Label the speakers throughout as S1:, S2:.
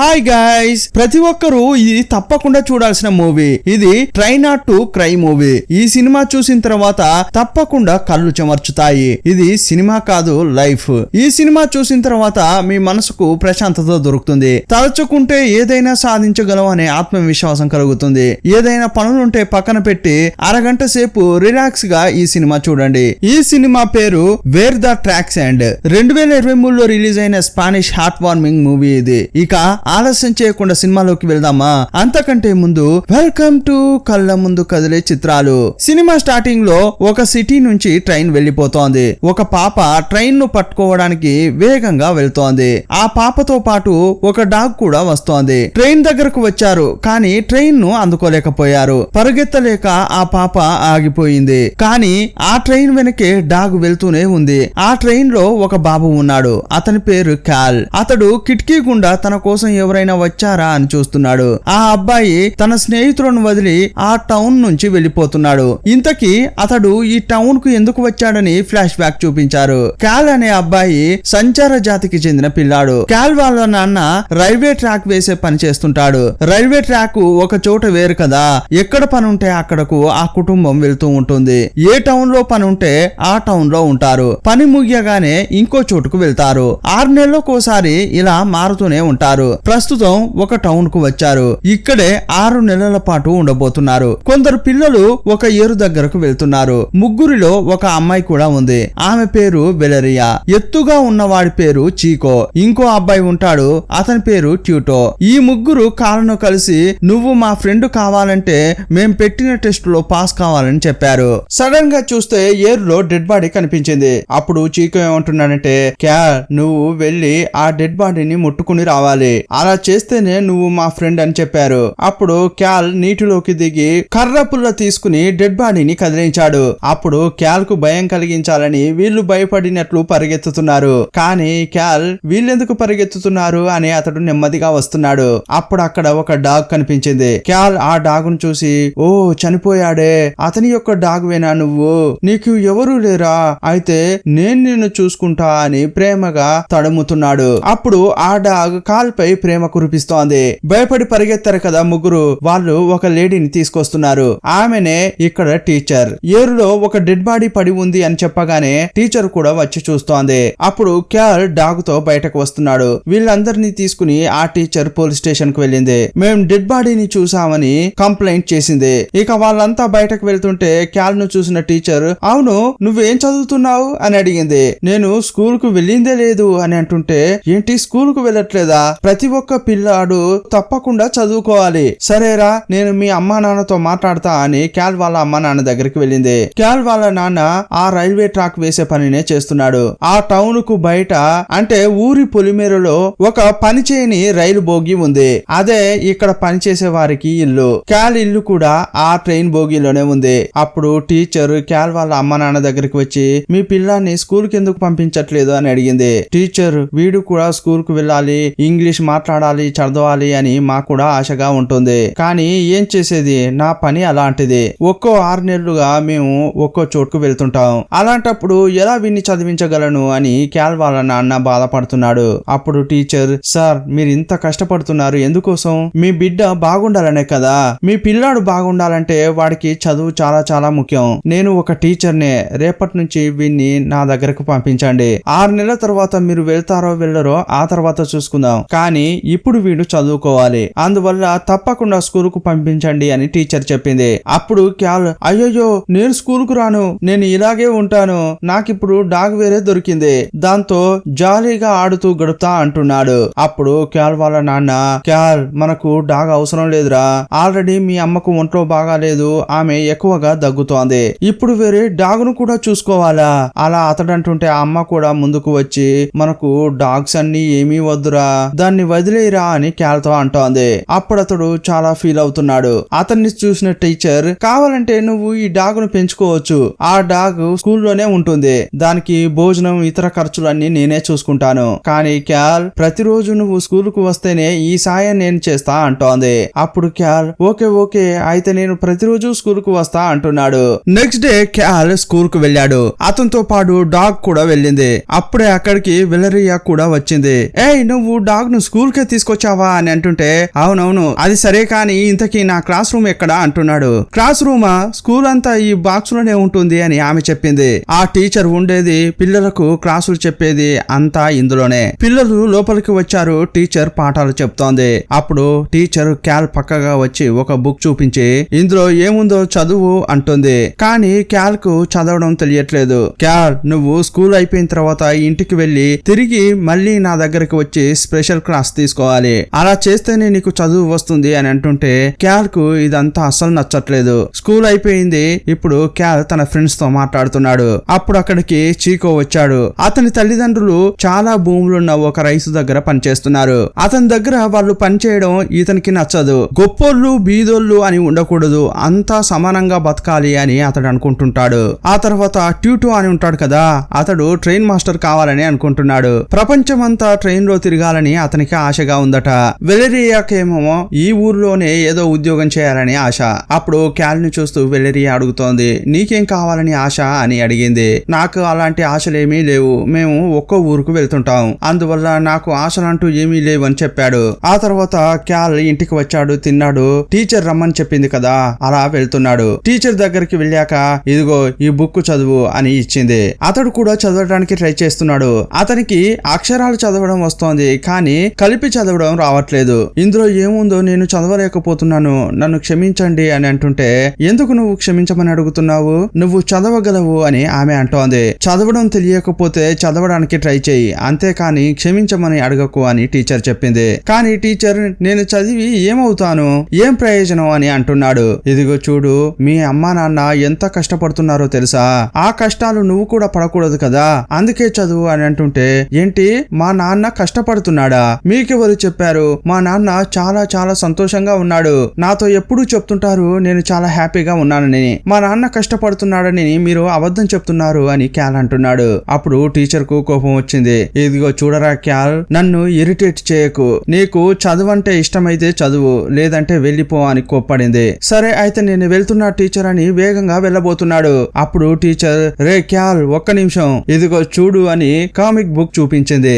S1: Hi guys, ప్రతి ఒక్కరూ ఇది తప్పకుండా చూడాల్సిన మూవీ. ఇది try not to cry movie. ఈ సినిమా చూసిన తర్వాత తప్పకుండా కళ్ళు చెమర్చుతాయి. ఇది సినిమా కాదు, లైఫ్. ఈ సినిమా చూసిన తర్వాత మీ మనసుకు ప్రశాంతత దొరుకుతుంది. తలుచుకుంటే ఏదైనా సాధించగలం అనే ఆత్మవిశ్వాసం కలుగుతుంది. ఏదైనా పనులుంటే పక్కన పెట్టి అరగంట సేపు రిలాక్స్ గా ఈ సినిమా చూడండి. ఈ సినిమా పేరు వేర్ ద ట్రాక్స్ అండ్ 2023లో రిలీజ్ అయిన స్పానిష్ హార్ట్ వార్మింగ్ మూవీ ఇది. ఇక ఆలస్యం చేయకుండా సినిమాలోకి వెళ్దామా? అంతకంటే ముందు వెల్కమ్ టు కళ్ళ ముందు కదిలే చిత్రాలు. సినిమా స్టార్టింగ్ లో ఒక సిటీ నుంచి ట్రైన్ వెళ్లిపోతోంది. ఒక పాప ట్రైన్ ను పట్టుకోవడానికి వేగంగా వెళ్తోంది. ఆ పాపతో పాటు ఒక డాగ్ కూడా వస్తోంది. ట్రైన్ దగ్గరకు వచ్చారు, కానీ ట్రైన్ ను అందుకోలేకపోయారు. పరుగెత్తలేక ఆ పాప ఆగిపోయింది. కానీ ఆ ట్రైన్ వెనకే డాగ్ వెళ్తూనే ఉంది. ఆ ట్రైన్ లో ఒక బాబు ఉన్నాడు. అతని పేరు క్యాల్. అతడు కిటికీ గుండా తన కోసం ఎవరైనా వచ్చారా అని చూస్తున్నాడు. ఆ అబ్బాయి తన స్నేహితులను వదిలి ఆ టౌన్ నుంచి వెళ్లిపోతున్నాడు. ఇంతకీ అతడు ఈ టౌన్ కు ఎందుకు వచ్చాడని ఫ్లాష్ బ్యాక్ చూపించారు. క్యాల్ అనే అబ్బాయి సంచార జాతికి చెందిన పిల్లాడు. క్యాల్ వాళ్ళ నాన్న రైల్వే ట్రాక్ వేసే పని చేస్తుంటాడు. రైల్వే ట్రాక్ ఒక చోట వేరు కదా, ఎక్కడ పని ఉంటే అక్కడకు ఆ కుటుంబం వెళ్తూ ఉంటుంది. ఏ టౌన్ లో పని ఉంటే ఆ టౌన్ లో ఉంటారు. పని ముగియగానే ఇంకో చోటుకు వెళ్తారు. 6 నెలలకోసారి ఇలా మారుతూనే ఉంటారు. ప్రస్తుతం ఒక టౌన్ కు వచ్చారు. ఇక్కడే 6 నెలల పాటు ఉండబోతున్నారు. కొందరు పిల్లలు ఒక ఏరు దగ్గరకు వెళ్తున్నారు. ముగ్గురిలో ఒక అమ్మాయి కూడా ఉంది. ఆమె పేరు వెలరియా. ఎత్తుగా ఉన్నవాడి పేరు చీకో. ఇంకో అబ్బాయి ఉంటాడు, అతని పేరు ట్యూటో. ఈ ముగ్గురు కాళ్ళను కలిసి నువ్వు మా ఫ్రెండ్ కావాలంటే మేం పెట్టిన టెస్ట్ లో పాస్ కావాలని చెప్పారు. సడన్ గా చూస్తే ఏరులో డెడ్ బాడీ కనిపించింది. అప్పుడు చీకో ఏమంటున్నాడంటే, క్యాల్, నువ్వు వెళ్ళి ఆ డెడ్ బాడీని ముట్టుకుని రావాలి. అలా చేస్తేనే నువ్వు మా ఫ్రెండ్ అని చెప్పారు. అప్పుడు క్యాల్ నీటిలోకి దిగి కర్ర పుల్ల తీసుకుని డెడ్ బాడీని కదిలించాడు. అప్పుడు క్యాల్ కు భయం కలిగించాలని వీళ్ళు భయపడినట్లు పరిగెత్తుతున్నారు. కానీ క్యాల్ వీళ్ళెందుకు పరిగెత్తుతున్నారు అని అతడు నెమ్మదిగా వస్తున్నాడు. అప్పుడు అక్కడ ఒక డాగ్ కనిపించింది. క్యాల్ ఆ డాగ్ ను చూసి, ఓ చనిపోయాడే, అతని యొక్క డాగ్ వేనా నువ్వు? నీకు ఎవరు లేరా? అయితే నేను నిన్ను చూసుకుంటా అని ప్రేమగా తడుముతున్నాడు. అప్పుడు ఆ డాగ్ కాల్ పై ప్రేమ కురిపిస్తోంది. భయపడి పరిగెత్తారు కదా ముగ్గురు, వాళ్ళు ఒక లేడీని తీసుకొస్తున్నారు. ఆమెనే ఇక్కడ టీచర్. ఏరులో ఒక డెడ్ బాడీ పడి ఉంది అని చెప్పగానే టీచర్ కూడా వచ్చి చూస్తోంది. అప్పుడు క్యాల్ డాగ్ తో బయటకు వస్తున్నాడు. వీళ్ళందరినీ తీసుకుని ఆ టీచర్ పోలీస్ స్టేషన్ కు వెళ్ళింది. మేం డెడ్ బాడీని చూసామని కంప్లైంట్ చేసింది. ఇక వాళ్ళంతా బయటకు వెళ్తుంటే క్యాల్ ను చూసిన టీచర్, అవును నువ్వేం చదువుతున్నావు అని అడిగింది. నేను స్కూల్ కు వెళ్ళిందే లేదు అని అంటుంటే, ఏంటి స్కూల్ కు వెళ్ళట్లేదా? ప్రతి ఒక్క పిల్లాడు తప్పకుండా చదువుకోవాలి. సరేరా, నేను మీ అమ్మా నాన్నతో మాట్లాడతా అని క్యాల్ వాళ్ళ అమ్మా నాన్న దగ్గరికి వెళ్ళింది. క్యాల్ వాళ్ళ నాన్న ఆ రైల్వే ట్రాక్ వేసే పనినే చేస్తున్నాడు. ఆ టౌన్ కు బయట అంటే ఊరి పొలిమేరలో ఒక పని చేయని రైలు బోగి ఉంది. అదే ఇక్కడ పనిచేసే వారికి ఇల్లు. క్యాల్ ఇల్లు కూడా ఆ ట్రైన్ బోగిలోనే ఉంది. అప్పుడు టీచర్ క్యాల్ వాళ్ళ అమ్మా నాన్న దగ్గరికి వచ్చి, మీ పిల్లాన్ని స్కూల్ కి ఎందుకు పంపించట్లేదు అని అడిగింది. టీచర్, వీడు కూడా స్కూల్ కు వెళ్ళాలి, ఇంగ్లీష్ మాట్లాడాలి, చదవాలి అని మాకు కూడా ఆశగా ఉంటుంది. కానీ ఏం చేసేది, నా పని అలాంటిది. ఒక్కో 6 నెలలుగా మేము ఒక్కో చోటుకు వెళ్తుంటాం. అలాంటప్పుడు ఎలా విన్ని చదివించగలను అని క్యాల్ వాళ్ళ నాన్న బాధపడుతున్నాడు. అప్పుడు టీచర్, సార్ మీరు ఇంత కష్టపడుతున్నారు ఎందుకోసం? మీ బిడ్డ బాగుండాలనే కదా. మీ పిల్లాడు బాగుండాలంటే వాడికి చదువు చాలా చాలా ముఖ్యం. నేను ఒక టీచర్నే. రేపటి నుంచి వీన్ని నా దగ్గరకు పంపించండి. 6 నెలల తర్వాత మీరు వెళ్తారో వెళ్ళరో ఆ తర్వాత చూసుకుందాం. కానీ ఇప్పుడు వీడు చదువుకోవాలి, అందువల్ల తప్పకుండా స్కూల్ కు పంపించండి అని టీచర్ చెప్పింది. అప్పుడు క్యాల్, అయ్యయ్యో నేను స్కూల్ కు రాను, నేను ఇలాగే ఉంటాను, నాకిప్పుడు డాగ్ వేరే దొరికింది, దాంతో జాలీగా ఆడుతూ గడుపుతా అంటున్నాడు. అప్పుడు క్యాల్ వాళ్ళ నాన్న, క్యాల్ మనకు డాగ్ అవసరం లేదురా, ఆల్రెడీ మీ అమ్మకు ఒంట్లో బాగాలేదు, ఆమె ఎక్కువగా దగ్గుతోంది, ఇప్పుడు వేరే డాగ్ ను కూడా చూసుకోవాలా? అలా అతడంటుంటే ఆ అమ్మ కూడా ముందుకు వచ్చి, మనకు డాగ్స్ అన్ని ఏమీ వద్దురా, దాన్ని వదిలేరా అని క్యాల్ తో అంటోంది. అప్పుడు అతడు చాలా ఫీల్ అవుతున్నాడు. అతన్ని చూసిన టీచర్, కావాలంటే నువ్వు ఈ డాగ్ ను పెంచుకోవచ్చు, ఆ డాగ్ స్కూల్లోనే ఉంటుంది, దానికి భోజనం ఇతర ఖర్చులన్నీ నేనే చూసుకుంటాను. కానీ క్యాల్, ప్రతిరోజు నువ్వు స్కూల్ కు వస్తేనే ఈ సాయం నేను చేస్తా అంటోంది. అప్పుడు క్యాల్, ఓకే ఓకే అయితే నేను ప్రతిరోజు స్కూల్ కు వస్తా అంటున్నాడు. నెక్స్ట్ డే క్యాల్ స్కూల్ కు వెళ్ళాడు. అతనితో పాటు డాగ్ కూడా వెళ్ళింది. అప్పుడే అక్కడికి వెలరియా కూడా వచ్చింది. ఏయ్, నువ్వు డాగ్ ను స్కూల్ స్కూల్ కే తీసుకొచ్చావా అని అంటుంటే అవునవును అది సరే కానీ ఇంతకీ నా క్లాస్ రూమ్ ఎక్కడా అంటున్నాడు. క్లాస్ రూమా, స్కూల్ అంతా ఈ బాక్స్ లోనే ఉంటుంది అని ఆమె చెప్పింది. ఆ టీచర్ ఉండేది పిల్లలకు క్లాసులు చెప్పేది అంతా ఇందులోనే. పిల్లలు లోపలికి వచ్చారు. టీచర్ పాఠాలు చెప్తోంది. అప్పుడు టీచర్ క్యాల్ పక్కగా వచ్చి ఒక బుక్ చూపించి ఇందులో ఏముందో చదువు అంటుంది. కానీ క్యాల్ కు చదవడం తెలియట్లేదు. క్యాల్, నువ్వు స్కూల్ అయిపోయిన తర్వాత ఇంటికి వెళ్లి తిరిగి మళ్ళీ నా దగ్గరికి వచ్చి స్పెషల్ క్లాస్ తీసుకోవాలి. అలా చేస్తేనే నీకు చదువు వస్తుంది అని అంటుంటే క్యాల్ కు ఇదంతా అస్సలు నచ్చట్లేదు. స్కూల్ అయిపోయింది. ఇప్పుడు క్యాల్ తన ఫ్రెండ్స్ తో మాట్లాడుతున్నాడు. అప్పుడు అక్కడికి చీకో వచ్చాడు. అతని తల్లిదండ్రులు చాలా భూములున్న ఒక రైతు దగ్గర పనిచేస్తున్నారు. అతని దగ్గర వాళ్ళు పనిచేయడం ఇతనికి నచ్చదు. గొప్పోళ్ళు బీదోళ్ళు అని ఉండకూడదు, అంతా సమానంగా బతకాలి అని అతడు అనుకుంటుంటాడు. ఆ తర్వాత ట్యూటో అని ఉంటాడు కదా, అతడు ట్రైన్ మాస్టర్ కావాలని అనుకుంటున్నాడు. ప్రపంచమంతా ట్రైన్ లో తిరగాలని అతనికి ఆశగా ఉందట. వెలెరియాకేమో ఈ ఊర్లోనే ఏదో ఉద్యోగం చేయాలని ఆశ. అప్పుడు క్యాల్ ని చూస్తూ వెలెరియా అడుగుతోంది, నీకేం కావాలని ఆశ అని అడిగింది. నాకు అలాంటి ఆశలేమీ లేవు, మేము ఒక్కో ఊరుకు వెళ్తుంటాం, అందువల్ల నాకు ఆశలంటూ ఏమీ లేవు అని చెప్పాడు. ఆ తర్వాత క్యాల్ ఇంటికి వచ్చాడు, తిన్నాడు. టీచర్ రమ్మని చెప్పింది కదా, అలా వెళ్తున్నాడు. టీచర్ దగ్గరికి వెళ్ళాక ఇదిగో ఈ బుక్ చదువు అని ఇచ్చింది. అతడు కూడా చదవడానికి ట్రై చేస్తున్నాడు. అతనికి అక్షరాలు చదవడం వస్తోంది, కానీ కలిపి చదవడం రావట్లేదు. ఇందులో ఏముందో నేను చదవలేకపోతున్నాను, నన్ను క్షమించండి అని అంటుంటే ఎందుకు నువ్వు క్షమించమని అడుగుతున్నావు, నువ్వు చదవగలవు అని ఆమె అంటోంది. చదవడం తెలియకపోతే చదవడానికి ట్రై చేయి, అంతేకాని క్షమించమని అడగకు అని టీచర్ చెప్పింది. కానీ టీచర్ నేను చదివి ఏమవుతాను, ఏం ప్రయోజనం అని అంటున్నాడు. ఇదిగో చూడు, మీ అమ్మా నాన్న ఎంత కష్టపడుతున్నారో తెలుసా, ఆ కష్టాలు నువ్వు కూడా పడకూడదు కదా, అందుకే చదువు అని అంటుంటే ఏంటి మా నాన్న కష్టపడుతున్నాడా, మీకెవరు చెప్పారు, మా నాన్న చాలా చాలా సంతోషంగా ఉన్నాడు, నాతో ఎప్పుడూ చెప్తుంటారు నేను చాలా హ్యాపీగా ఉన్నానని, మా నాన్న కష్టపడుతున్నాడని మీరు అబద్ధం చెప్తున్నారు అని క్యాల్ అంటున్నాడు. అప్పుడు టీచర్ కు కోపం వచ్చింది. ఇదిగో చూడరా క్యాల్, నన్ను ఇరిటేట్ చేయకు, నీకు చదువంటే ఇష్టమైతే చదువు, లేదంటే వెళ్ళిపో అని కోప్పడింది. సరే అయితే నేను వెళ్తున్నా టీచర్ అని వేగంగా వెళ్ళబోతున్నాడు. అప్పుడు టీచర్ రే క్యాల్ ఒక్క నిమిషం, ఇదిగో చూడు అని కామిక్ బుక్ చూపించింది.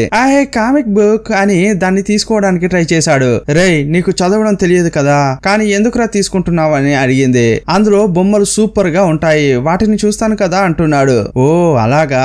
S1: కామిక్ బుక్ అని దాన్ని తీసుకోవడానికి ట్రై చేశాడు. రే నీకు చదవడం తెలియదు కదా, కానీ ఎందుకురా తీసుకుంటున్నావు అని అడిగింది. అందులో బొమ్మలు సూపర్ గా ఉంటాయి, వాటిని చూస్తాను కదా అంటున్నాడు. ఓ అలాగా,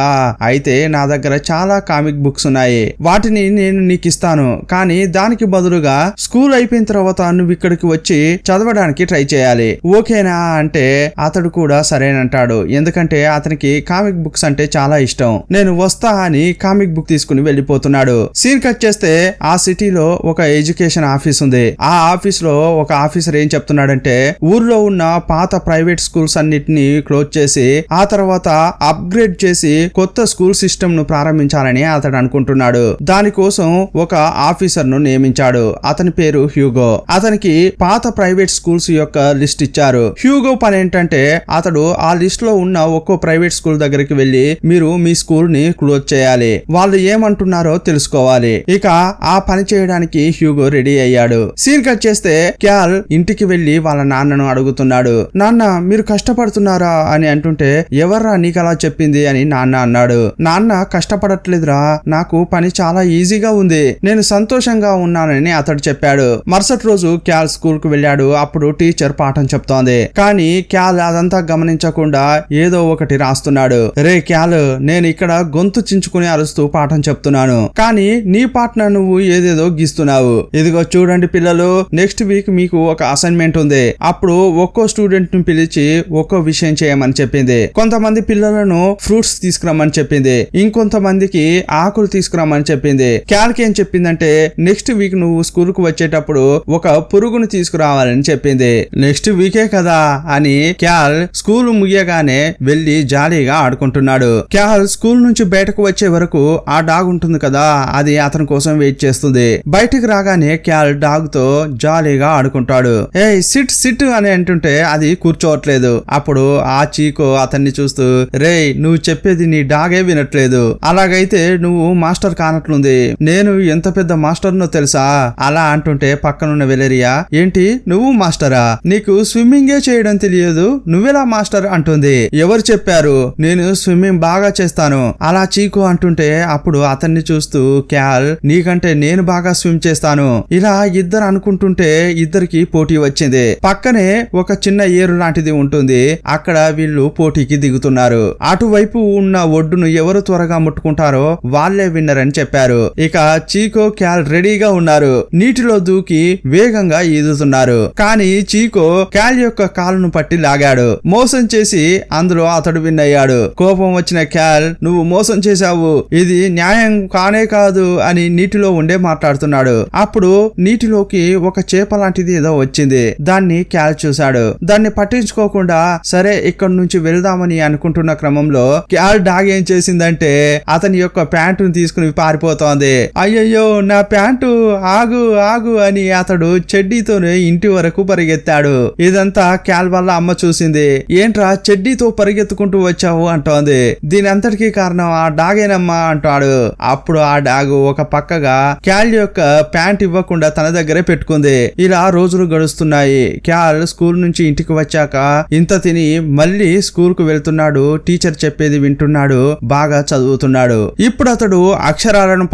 S1: అయితే నా దగ్గర చాలా కామిక్ బుక్స్ ఉన్నాయి, వాటిని నేను నీకు ఇస్తాను, కానీ దానికి బదులుగా స్కూల్ అయిపోయిన తర్వాత నువ్వు ఇక్కడికి వచ్చి చదవడానికి ట్రై చేయాలి, ఓకేనా అంటే అతడు కూడా సరేనంటాడు. ఎందుకంటే అతనికి కామిక్ బుక్స్ అంటే చాలా ఇష్టం. నేను వస్తా అని కామిక్ బుక్ తీసుకుని వెళ్ళిపోతున్నాడు. సీన్ కట్ చేస్తే ఆ సిటీలో ఒక ఎడ్యుకేషన్ ఆఫీస్ ఉంది. ఆ ఆఫీస్ లో ఒక ఆఫీసర్ ఏం చెప్తున్నాడంటే ఊర్లో ఉన్న పాత ప్రైవేట్ స్కూల్స్ అన్నిటిని క్లోజ్ చేసి ఆ తర్వాత అప్గ్రేడ్ చేసి కొత్త స్కూల్ సిస్టమ్ ను ప్రారంభించాలని అతడు అనుకుంటున్నాడు. దానికోసం ఒక ఆఫీసర్ ను నియమించాడు. అతని పేరు హ్యూగో. అతనికి పాత ప్రైవేట్ స్కూల్స్ యొక్క లిస్ట్ ఇచ్చారు. హ్యూగో పని ఏంటంటే అతడు ఆ లిస్ట్ లో ఉన్న ఒక్కో ప్రైవేట్ స్కూల్ దగ్గరికి వెళ్లి మీరు మీ స్కూల్ ని క్లోజ్ చేయాలి, వాళ్ళు ఏమంటున్నారో తెలుసుకోవాలి. ఇక ఆ పని చేయడానికి హ్యూగో రెడీ అయ్యాడు. సీన్ కట్ చేస్తే క్యాల్ ఇంటికి వెళ్లి వాళ్ళ నాన్నను అడుగుతున్నాడు. నాన్న మీరు కష్టపడుతున్నారా అని అంటుంటే ఎవర్రా నీకు అలా చెప్పింది అని నాన్న అన్నాడు. నాన్న కష్టపడట్లేదురా, నాకు పని చాలా ఈజీగా ఉంది, నేను సంతోషంగా ఉన్నానని అతడు చెప్పాడు. మరుసటి రోజు క్యాల్ స్కూల్ కు వెళ్ళాడు. అప్పుడు టీచర్ పాఠం చెప్తోంది, కానీ క్యాల్ అదంతా గమనించకుండా ఏదో ఒకటి రాస్తున్నాడు. రే క్యాల్, నేను ఇక్కడ గొంతు చించుకుని అరుస్తూ పాఠం చెప్తున్నాను, కానీ నీ పాటన నువ్వు ఏదేదో గీస్తున్నావు. ఇదిగో చూడండి పిల్లలు, నెక్స్ట్ వీక్ మీకు ఒక అసైన్మెంట్ ఉంది. అప్పుడు ఒక్కో స్టూడెంట్ ని పిలిచి ఒక్కో విషయం చేయమని చెప్పింది. కొంతమంది పిల్లలను ఫ్రూట్స్ తీసుకురమ్మని చెప్పింది, ఇంకొంతమందికి ఆకులు తీసుకురమ్మని చెప్పింది. క్యాల్ కి ఏం చెప్పిందంటే నెక్స్ట్ వీక్ నువ్వు స్కూల్ కు వచ్చేటప్పుడు ఒక పురుగును తీసుకురావాలని చెప్పింది. నెక్స్ట్ వీకే కదా అని క్యాల్ స్కూల్ ముగియగానే వెళ్లి జాలీగా ఆడుకుంటున్నాడు. క్యాల్ స్కూల్ నుంచి బయటకు వచ్చే వరకు ఆ డాగ్ ఉంటుంది కదా, అది అతని కోసం వెయిట్ చేస్తుంది. బయటికి రాగానే క్యాల్ డాగ్ తో జాలీగా ఆడుకుంటాడు. ఏ సిట్ సిట్ అని అంటుంటే అది కూర్చోవట్లేదు. అప్పుడు ఆ చీకో అతన్ని చూస్తూ రే నువ్వు చెప్పేది నీ డాగే వినట్లేదు, అలాగైతే నువ్వు మాస్టర్ కానట్లుంది, నేను ఎంత పెద్ద మాస్టర్ నో తెలుసా అలా అంటుంటే పక్కనున్న వెలెరియా ఏంటి నువ్వు మాస్టరా, నీకు స్విమ్మింగే చేయడం తెలియదు, నువ్వెలా మాస్టర్ అంటుంది. ఎవరు చెప్పారు, నేను స్విమ్మింగ్ బాగా చేస్తాను అలా చీకో అంటుంటే అప్పుడు అతన్ని చూస్తూ క్యాల్ నీకంటే నేను బాగా స్విమ్ చేస్తాను. ఇలా ఇద్దరు అనుకుంటుంటే ఇద్దరికి పోటీ వచ్చింది. పక్కనే ఒక చిన్న ఏరు లాంటిది ఉంటుంది. అక్కడ వీళ్ళు పోటీకి దిగుతున్నారు. అటువైపు ఉన్న ఒడ్డును ఎవరు త్వరగా ముట్టుకుంటారో వాళ్లే విన్నర్ అని చెప్పారు. ఇక చీకో క్యాల్ రెడీగా ఉన్నారు. నీటిలో దూకి వేగంగా ఈదుతున్నారు. కానీ చీకో క్యాల్ యొక్క కాలును పట్టి లాగాడు. మోసం చేసి అందులో అతడు విన్ అయ్యాడు. కోపం వచ్చిన క్యాల్, నువ్వు మోసం చేశావు, ఇది న్యాయం కానే కాదు అని నీటిలో ఉండే మాట్లాడుతున్నాడు. అప్పుడు నీటిలోకి ఒక చేప లాంటిది ఏదో వచ్చింది. దాన్ని క్యాల్ చూశాడు. దాన్ని పట్టించుకోకుండా సరే ఇక్కడ నుంచి వెళ్దామని అనుకుంటున్న క్రమంలో క్యాల్ డాగ్ ఏం చేసిందంటే అతని యొక్క ప్యాంటును తీసుకుని పారిపోతోంది. అయ్యయ్యో నా ప్యాంటు, ఆగు ఆగు అని అతడు చెడ్డీతోనే ఇంటి వరకు పరిగెత్తాడు. ఇదంతా క్యాల్ వల్ల అమ్మ చూసింది. ఏంట్రా చెడ్డీతో పరిగెత్తుకుంటూ వచ్చావు అంటోంది. దీని అంతటికీ కారణం ఆ డాగేనమ్మా అంటాడు. అప్పుడు ఆ డాగు ఒక పక్కగా క్యాల్ యొక్క ప్యాంట్ ఇవ్వకుండా తన దగ్గరే పెట్టుకుంది. ఇలా రోజులు గడుస్తున్నాయి. క్యాల్ స్కూల్ నుంచి ఇంటికి వచ్చాక ఇంత తిని మళ్ళీ స్కూల్ కు వెళ్తున్నాడు. టీచర్ చెప్పేది వింటున్నాడు. బాగా చదువుతున్నాడు. ఇప్పుడు అతడు అక్షరాలను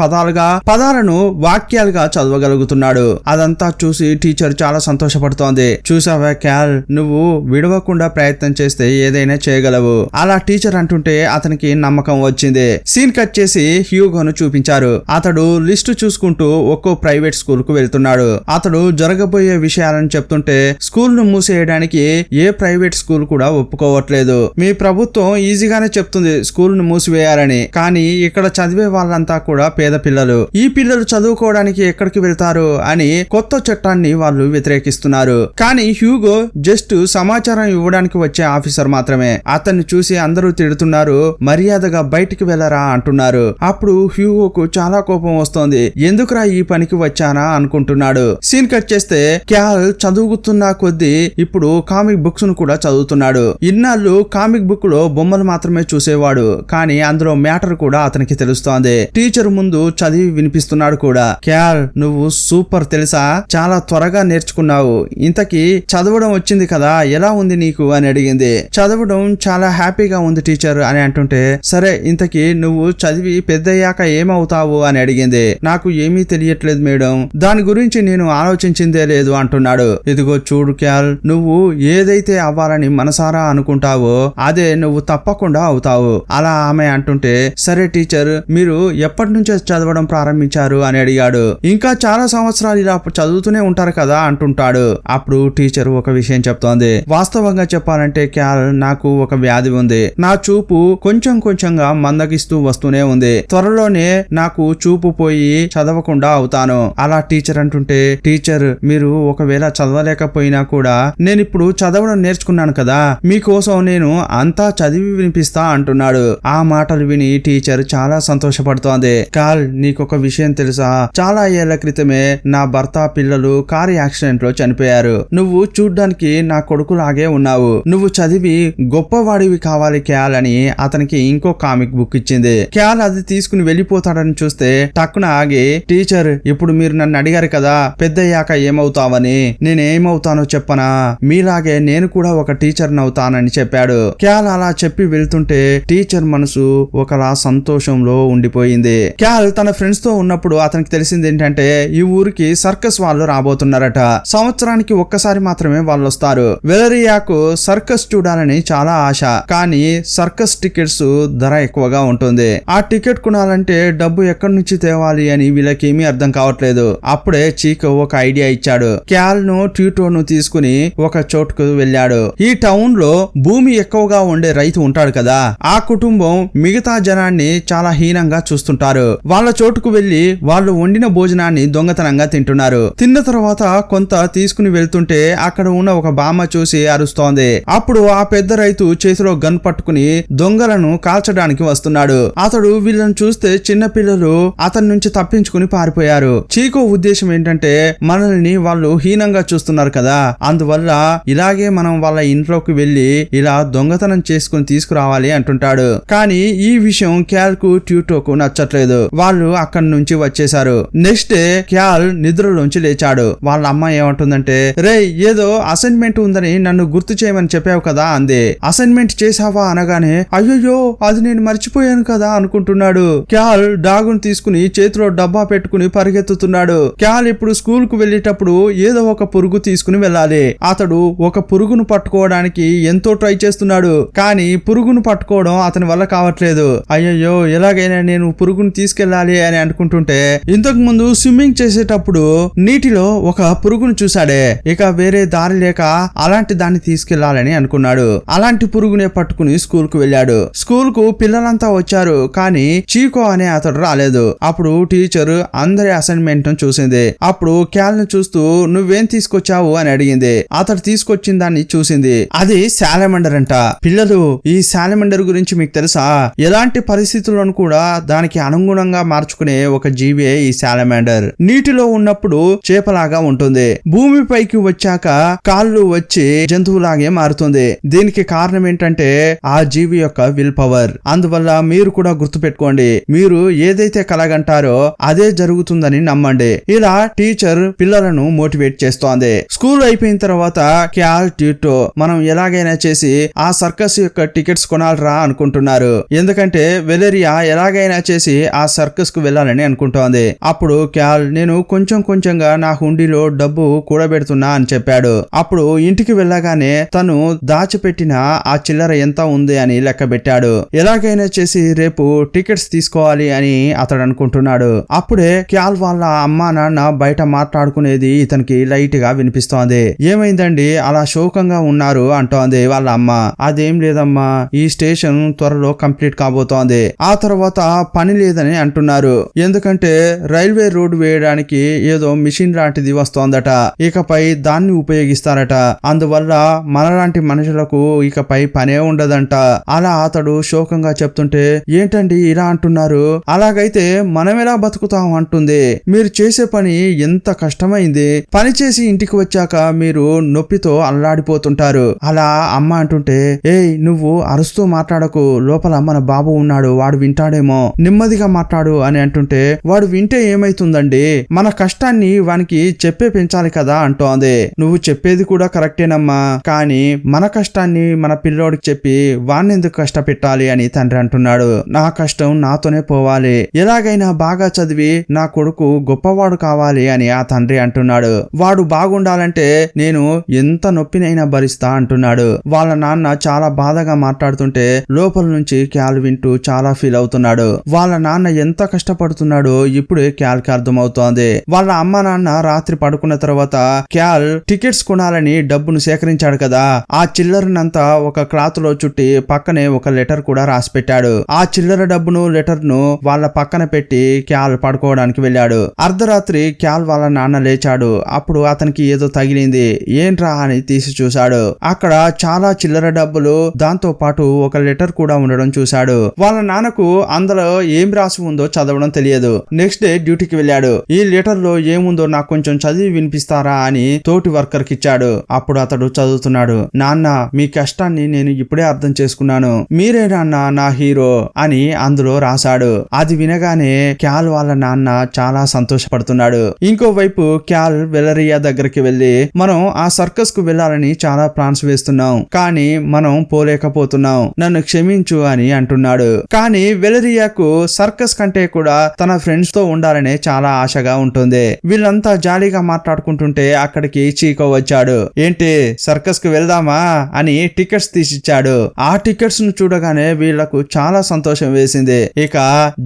S1: పదాలను వాక్యాలుగా చదవగలుగుతున్నాడు. అదంతా చూసి టీచర్ చాలా సంతోషపడుతోంది. చూసావా క్యాల్, నువ్వు విడవకుండా ప్రయత్నం చేస్తే ఏదైనా చేయగలవు. అలా టీచర్ అంటుంటే అతనికి నమ్మకం వచ్చింది. సీన్ కట్ చేసి హ్యూగోను చూపించారు. అతడు లిస్టు చూసుకుంటూ ఒక్కో ప్రైవేట్ స్కూల్ కు వెళ్తున్నాడు. అతడు జరగబోయే విషయాలను చెప్తుంటే స్కూల్ ను మూసేయడానికి ఏ ప్రైవేట్ స్కూల్ కూడా ఒప్పుకోవట్లేదు. మీ ప్రభుత్వం ఈజీగానే చెప్తుంది స్కూల్ ను మూసివేయాలని, కానీ ఇక్కడ చదివే వాళ్ళంతా కూడా పేద పిల్లలు. ఈ పిల్లలు చదువుకోవడానికి ఎక్కడికి వెళ్తారు అని కొత్త చట్టాన్ని వాళ్ళు వ్యతిరేకిస్తున్నారు. కానీ హ్యూగో జస్ట్ సమాచారం ఇవ్వడానికి వచ్చే ఆఫీసర్ మాత్రమే. అతన్ని చూసి అందరూ తిడుతున్నారు. మర్యాదగా బయటికి వెళ్ళరా అంటున్నారు. అప్పుడు హ్యూగోకు చాలా కోపం వస్తోంది. ఎందుకురా ఈ పనికి వచ్చానా అనుకుంటున్నాడు. సీన్ కట్ చేస్తే క్యాల్ చదువుతున్న కొద్దీ ఇప్పుడు కామిక్ బుక్స్ ను కూడా చదువుతున్నాడు. ఇన్నాళ్ళు కామిక్ బుక్ లో బొమ్మలు మాత్రమే చూసేవాడు. కానీ అందులో మ్యాటర్ కూడా అతనికి తెలుస్తోంది. టీచర్ ముందు చదివి వినిపిస్తున్నాడు కూడా. క్యాల్, నువ్వు సూపర్ తెలుసా, చాలా త్వరగా నేర్చుకున్నావు. ఇంతకీ చదవడం వచ్చింది కదా, ఎలా ఉంది నీకు అని అడిగింది. చదవడం చాలా హ్యాపీగా ఉంది టీచర్ అని అంటుంటే, సరే ఇంతకీ నువ్వు చదివి పెద్దయ్యాక ఏమవుతావు అని అడిగింది. నాకు ఏమీ తెలియట్లేదు మేడం, దాని గురించి నేను ఆలోచించిందే లేదు అంటున్నాడు. ఇదిగో చూడు క్యాల్, నువ్వు ఏదైతే అవ్వాలని మనసారా అనుకుంటావో అదే నువ్వు తప్పకుండా అవుతావు. అలా ఆమె అంటుంటే, సరే టీచర్, మీరు ఎప్పటి నుంచే చదవడం ప్రారంభించారు అని అడిగాడు. ఇంకా చాలా సంవత్సరాలు ఇలా చదువుతూనే ఉంటారు కదా అంటుంటాడు. అప్పుడు టీచర్ ఒక విషయం చెప్తోంది. వాస్తవంగా చెప్పాలంటే క్యాల్, నాకు ఒక వ్యాధి ఉంది. నా చూపు కొంచెం కొంచెంగా మందగిస్తూ వస్తూనే ఉంది. త్వరలోనే నాకు చూపు పోయి చదవకుండా అవుతాను. అలా టీచర్ అంటుంటే, టీచర్ మీరు ఒకవేళ చదవలేకపోయినా కూడా నేను ఇప్పుడు చదవడం నేర్చుకున్నాను కదా, మీకోసం నేను అంతా చదివి వినిపిస్తా అంటున్నాడు. ఆ మాటలు విని టీచర్ చాలా సంతోషపడుతోంది. కాల్, నీకొక విషయం తెలుసా, చాలా ఏళ్ల క్రితమే నా భర్త పిల్లలు కారు యాక్సిడెంట్ లో చనిపోయారు. నువ్వు చూడ్డానికి నా కొడుకులాగే ఉన్నావు. నువ్వు చదివి గొప్పవాడివి కావాలి క్యాల్ అని అతనికి ఇంకో కామిక్ బుక్ ఇచ్చింది. క్యాల్ అది తీసుకుని వెళ్ళిపోతాడని చూస్తే టక్కున ఆగి, టీచర్ ఇప్పుడు మీరు నన్ను అడిగారు కదా పెద్దయ్యాక ఏమవుతావని, నేనేమవుతానో చెప్పనా, మీలాగే నేను కూడా ఒక టీచర్ నవుతానని చెప్పాడు. క్యాల్ అలా చెప్పి వెళ్తుంటే టీచర్ మనసు ఒకలా సంతోషంలో ఉండిపోయింది. క్యాల్ తన ఫ్రెండ్స్ తో ఉన్నప్పుడు అతనికి తెలిసింది ఏంటంటే ఈ ఊరికి సర్కస్ వాళ్ళు రాబోతున్నారట. సంవత్సరానికి ఒక్కసారి మాత్రమే వాళ్ళు వస్తారు. వెలరియాకు సర్కస్ చూడాలని చాలా ఆశ. కానీ సర్కస్ టికెట్స్ ధర ఎక్కువగా ఉంటుంది. ఆ టికెట్ కొనాలంటే డబ్బు ఎక్కడి నుంచి తేవాలి అని వీళ్ళకేమీ అర్థం కావట్లేదు. అప్పుడే చీకో ఒక ఐడియా ఇచ్చాడు. క్యాల్ ను ట్యూటోను తీసుకుని ఒక చోటుకు వెళ్ళాడు. ఈ టౌన్ లో భూమి ఎక్కువగా ఉండే రైతు ఉంటాడు కదా, ఆ కుటుంబం మిగతా జనాన్ని చాలా హీనంగా చూస్తుంటారు. వాళ్ళ చోటుకు వెళ్లి వాళ్ళు వండిన భోజనాన్ని దొంగతనంగా తింటున్నారు. తిన్న తర్వాత కొంత తీసుకుని వెళ్తుంటే అక్కడ ఉన్న ఒక బామ్మ చూసి అరుస్తోంది. అప్పుడు ఆ పెద్ద రైతు చేతిలో గన్ పట్టుకుని దొంగలను కాల్చడానికి వస్తున్నాడు. అతడు వీళ్ళని చూస్తే చిన్న పిల్లలు అతని నుంచి తప్పించుకుని పారిపోయారు. చీకో ఉద్దేశం ఏంటంటే మనల్ని వాళ్ళు హీనంగా చూస్తున్నారు కదా, అందువల్ల ఇలాగే మనం వాళ్ళ ఇంట్లోకి వెళ్లి ఇలా దొంగతనం చేసుకుని తీసుకురావాలి అంటుంటాడు. కానీ ఈ విషయం క్యాల్ కు ట్యూటోకు నచ్చట్లేదు. వాళ్ళు అక్కడి నుంచి వచ్చేశారు. నెక్స్ట్ డే క్యాల్ నిద్రలోంచి లేచాడు. వాళ్ళ అమ్మ ఏమంటుందంటే, రే ఏదో అసైన్మెంట్ ఉందని నన్ను గుర్తు చేయమని చెప్పావు కదా అంది. అసైన్మెంట్ చేసావా అనగానే, అయ్యో అది నేను మర్చిపోయాను కదా అనుకుంటున్నాడు. క్యాల్ డాగును తీసుకుని చేతిలో డబ్బా పెట్టుకుని పరిగెత్తుతున్నాడు. క్యాల్ ఇప్పుడు స్కూల్ కు వెళ్లేటప్పుడు ఏదో ఒక పురుగు తీసుకుని వెళ్ళాలి. అతడు ఒక పురుగును పట్టుకోవడానికి ఎంతో ట్రై చేస్తున్నాడు, కానీ పురుగును పట్టుకోవడం అతని వల్ల కావట్లేదు. అయ్యయ్యో, ఎలాగైనా నేను పురుగును తీసుకెళ్లాలి అని అనుకుంటుంటే ఇంతకు ముందు స్విమ్మింగ్ చేసేటప్పుడు నీటిలో ఒక పురుగును చూశాడే. ఇక వేరే దారి లేక అలాంటి దాన్ని తీసుకెళ్లాలని అనుకున్నాడు. అలాంటి పురుగునే పట్టుకుని స్కూల్ కు వెళ్ళాడు. స్కూల్ కు పిల్లలంతా వచ్చారు, కానీ చీకో అనే అతడు రాలేదు. అప్పుడు టీచర్ అందరి అసైన్మెంట్ చూసింది. అప్పుడు క్యాల్ ను చూస్తూ నువ్వేం తీసుకొచ్చావు అని అడిగింది. అతడు తీసుకొచ్చిన దాన్ని చూసింది. అది సాలమండర్ అంట. పిల్లలు, ఈ సాలమండర్ గురించి మీకు తెలుసా? ఎలాంటి పరిస్థితులను కూడా దానికి అనుగుణంగా మార్చుకునే ఒక జీవే ఈ సాలమండర్. నీటిలో ఉన్నప్పుడు చేపలాగా ఉంటుంది, భూమిపైకి వచ్చాక కాళ్ళు వచ్చి జంతువులాగే మారుతుంది. దీనికి కారణం ఏంటంటే ఆ జీవి యొక్క విల్ పవర్. అందువల్ల మీరు కూడా గుర్తు పెట్టుకోండి, మీరు ఏదైతే కలగంటారో అదే జరుగుతుందని నమ్మండి. ఇలా టీచర్ పిల్లలను మోటివేట్ చేస్తోంది. స్కూల్ అయిపోయిన తర్వాత క్యాల్, టీటో మనం ఎలాగైనా చేసి ఆ సర్కస్ యొక్క టికెట్స్ కొనాలరా అనుకుంటున్నారు. ఎందుకంటే వెలెరియా ఎలాగైనా చేసి ఆ సర్కస్ కు వెళ్ళాలని అనుకుంటోంది. అప్పుడు క్యాల్, నేను కొంచెం కొంచెంగా నా హుండీలో డబ్బు కూడబెడుతున్నా అని చెప్పాడు. అప్పుడు ఇంటికి వెళ్ళగానే తను దాచిపెట్టిన ఆ చిల్లర ఎంత ఉంది అని లెక్క పెట్టాడు. ఎలాగైనా చేసి రేపు టికెట్స్ తీసుకోవాలి అని అతడు అనుకుంటున్నాడు. అప్పుడే క్యాల్ వాళ్ళ అమ్మా నాన్న బయట మాట్లాడుకునేది ఇతనికి లైట్ గా వినిపిస్తోంది. ఏమైందండి, అలా శోకంగా ఉన్నారు అంటోంది వాళ్ళ అమ్మ. అదేం లేదమ్మా, ఈ స్టేషన్ త్వరలో కంప్లీట్ కాబోతోంది. ఆ తర్వాత పని లేదని అంటున్నారు. ఎందుకంటే రైల్వే రోడ్డు వేయడానికి ఏదో మిషన్ లాంటిది వస్తోందట. ఇకపై దాన్ని ఉపయోగిస్తారట. అందువల్ల మనలాంటి మనుషులకు ఇకపై పనే ఉండదంట. అలా అతడు శోకంగా చెప్తుంటే, ఏంటండి ఇలా అంటున్నారు? అలాగైతే మనం ఎలా బతుకుతాం అంటుంది. మీరు చేసే పని ఎంత కష్టమైంది. పని చేసి ఇంటికి వచ్చాక మీరు నొప్పితో అల్లాడిపోతుంటారు. అలా అమ్మ అంటుంటే, ఏయ్ నువ్వు అరుస్తూ మాట్లాడకు, లోపల మన బాబు ఉన్నాడు, వాడు వింటాడేమో, నెమ్మదిగా మాట్లాడు అని అంటుంటే, వాడు వింటే ఏమైతుందండి, మన కష్టాన్ని వానికి చెప్పే పెంచాలి కదా అంటోంది. నువ్వు చెప్పేది కూడా కరెక్టేనమ్మా, కానీ మన కష్టాన్ని మన పిల్లోడికి చెప్పి వాణ్ణెందుకు కష్టపెట్టాలి అని తండ్రి అంటున్నాడు. నా కష్టం నాతోనే పోవాలి, ఎలాగైనా బాగా చదివి నా కొడుకు గొప్పవాడు కావాలి అని ఆ తండ్రి అంటున్నాడు. వాడు బాగుండాలంటే నేను ఎంత నొప్పినైనా భరిస్తా అంటున్నాడు. వాళ్ళ నాన్న చాలా బాధగా మాట్లాడుతుంటే లోపల నుంచి క్యాల్ వింటూ చాలా ఫీల్ అవుతున్నాడు. వాళ్ళ నాన్న ఎంత కష్టపడుతున్నాడో ఇప్పుడే క్యాల్ కి అర్థమవుతోంది. వాళ్ళ అమ్మ నాన్న రాత్రి పడుకున్న తర్వాత క్యాల్ టికెట్స్ కొనాలని డబ్బును సేకరించాడు కదా, ఆ చిల్లరనంతా ఒక క్లాత్ లో చుట్టి పక్కనే ఒక లెటర్ కూడా రాసి పెట్టాడు. ఆ చిల్లర డబ్బును లెటర్ ను వాళ్ళ పక్కన పెట్టి క్యాల్ పడుకోవడానికి వెళ్ళాడు. అర్ధరాత్రి క్యాల్ వాళ్ళ నాన్న లేచాడు. అప్పుడు అతనికి ఏదో తగిలింది. ఏంట్రా అని తీసి చూశాడు. అక్కడ చాలా చిల్లర డబ్బులు, దాంతో పాటు ఒక లెటర్ కూడా ఉండడం చూశాడు. వాళ్ళ నాన్నకు అందులో ఏం రాసి ఉందో చదవడం తెలియదు. నెక్స్ట్ డే డ్యూటీకి వెళ్ళాడు. ఈ లెటర్ లో ఏముందో నాకు కొంచెం చదివి వినిపిస్తారా అని తోటి వర్కర్ కి ఇచ్చాడు. అప్పుడు అతడు చదువుతున్నాడు. నాన్న, మీ కష్టాన్ని నేను ఇప్పుడే అర్థం చేసుకున్నాను, మీరే నాన్న నా హీరో అని అందులో రాశాడు. అది వినగానే క్యాల్ వాళ్ళ నాన్న చాలా సంతోషపడుతున్నాడు. ఇంకోవైపు క్యాల్ వెలరియా దగ్గరికి వెళ్లి, మనం ఆ సర్కస్ కు వెళ్లాలని చాలా ప్లాన్స్ వేస్తున్నాం, కానీ మనం పోలేకపోతున్నాం, నన్ను క్షమించు అని అంటున్నాడు. కానీ వెలరియాకు సర్కస్ కంటే కూడా తన ఫ్రెండ్స్ తో ఉండాలనే చాలా ఆశగా ఉంటుంది. వీళ్ళంతా జాలీగా మాట్లాడుకుంటుంటే అక్కడికి చీకో వచ్చాడు. ఏంటి, సర్కస్ కు వెళ్దామా అని టికెట్స్ తీసిచ్చాడు. ఆ టికెట్స్ ను చూడగానే వీళ్లకు చాలా సంతోషం వేసింది. ఇక